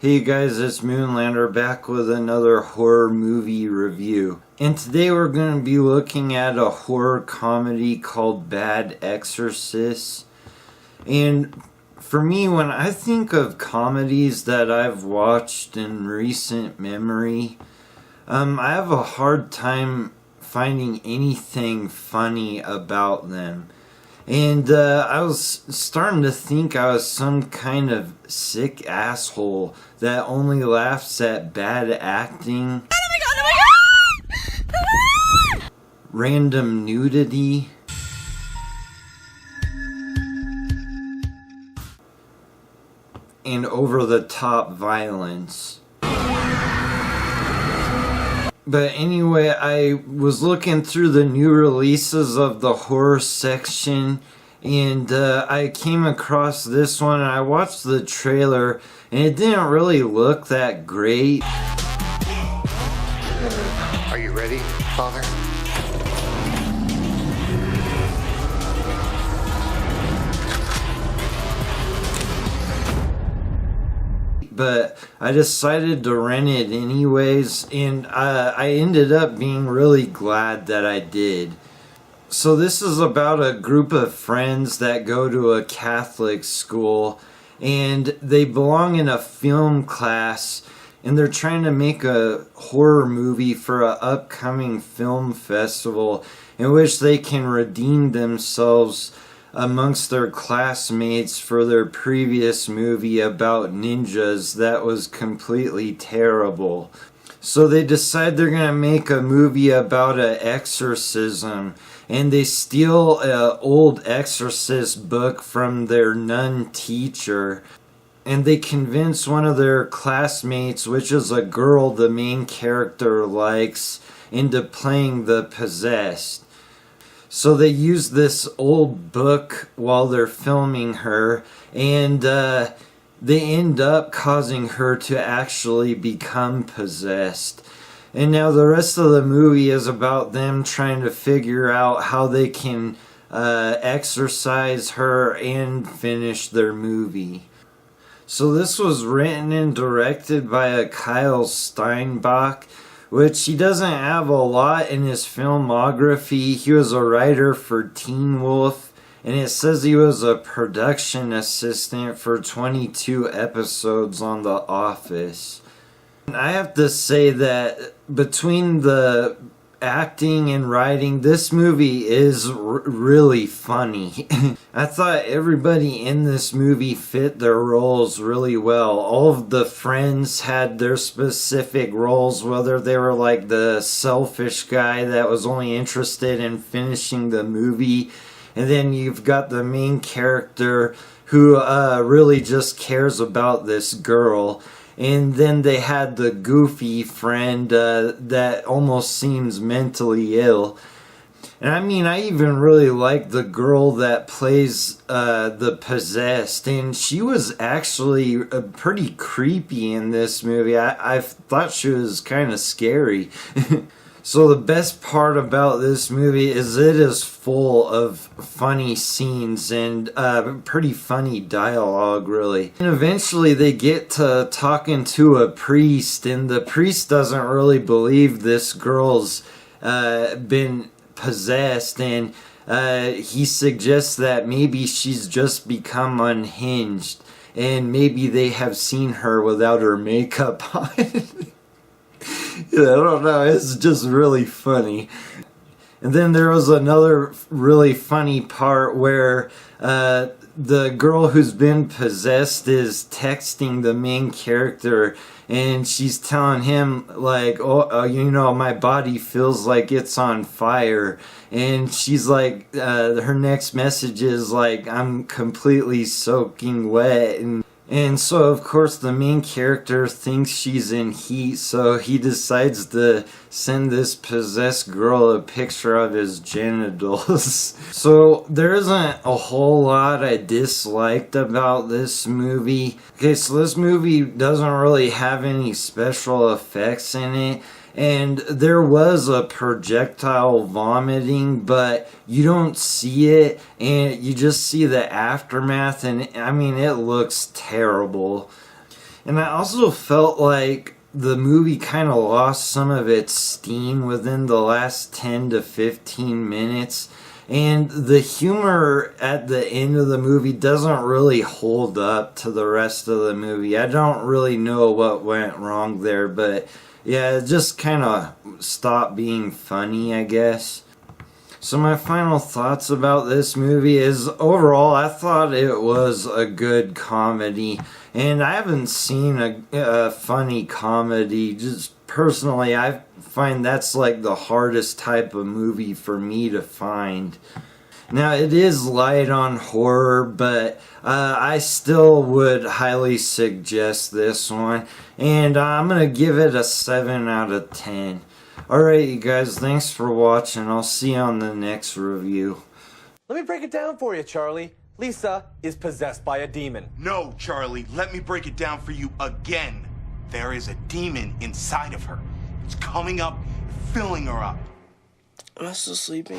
Hey guys, it's Moonlander back with another horror movie review. And today we're going to be looking at a horror comedy called Bad Exorcists. And for me, when I think of comedies that I've watched in recent memory, I have a hard time finding anything funny about them. And I was starting to think I was some kind of sick asshole that only laughs at bad acting, random nudity, and over-the-top violence. But anyway, I was looking through the new releases of the horror section, and I came across this one, and I watched the trailer, and it didn't really look that great. Are you ready, Father? But I decided to rent it anyways, and I ended up being really glad that I did. So this is about a group of friends that go to a Catholic school, and they belong in a film class, and they're trying to make a horror movie for an upcoming film festival in which they can redeem themselves amongst their classmates for their previous movie about ninjas that was completely terrible. So they decide they're going to make a movie about an exorcism, and they steal an old exorcist book from their nun teacher, and they convince one of their classmates, which is a girl the main character likes, into playing the possessed. So they use this old book while they're filming her, and they end up causing her to actually become possessed. And now the rest of the movie is about them trying to figure out how they can exorcise her and finish their movie. So this was written and directed by a Kyle Steinbach, which he doesn't have a lot in his filmography. He was a writer for Teen Wolf, and it says he was a production assistant for 22 episodes on The Office. And I have to say that between the acting and writing, this movie is really funny. I thought everybody in this movie fit their roles really well. All of the friends had their specific roles, whether they were like the selfish guy that was only interested in finishing the movie, and then you've got the main character who really just cares about this girl. And then they had the goofy friend that almost seems mentally ill. And I mean, I even really like the girl that plays the possessed. And she was actually pretty creepy in this movie. I thought she was kind of scary. So the best part about this movie is it is full of funny scenes and pretty funny dialogue, really. And eventually they get to talking to a priest, and the priest doesn't really believe this girl's been possessed, and he suggests that maybe she's just become unhinged, and maybe they have seen her without her makeup on. I don't know, it's just really funny. And then there was another really funny part where the girl who's been possessed is texting the main character, and she's telling him like, you know, my body feels like it's on fire. And she's like, her next message is like, I'm completely soaking wet. And so, of course, the main character thinks she's in heat, so he decides to send this possessed girl a picture of his genitals. So, there isn't a whole lot I disliked about this movie. Okay, so this movie doesn't really have any special effects in it. And there was a projectile vomiting, but you don't see it, and you just see the aftermath, and I mean, it looks terrible. And I also felt like the movie kind of lost some of its steam within the last 10 to 15 minutes. And the humor at the end of the movie doesn't really hold up to the rest of the movie. I don't really know what went wrong there, but yeah, it just kind of stopped being funny, I guess. So my final thoughts about this movie is, overall, I thought it was a good comedy. And I haven't seen a funny comedy. Just personally, I find that's like the hardest type of movie for me to find. Now, it is light on horror, but I still would highly suggest this one. And I'm going to give it a 7 out of 10. Alright, you guys, thanks for watching. I'll see you on the next review. Let me break it down for you, Charlie. Lisa is possessed by a demon. No, Charlie, let me break it down for you again. There is a demon inside of her. It's coming up, filling her up. Am I still sleeping?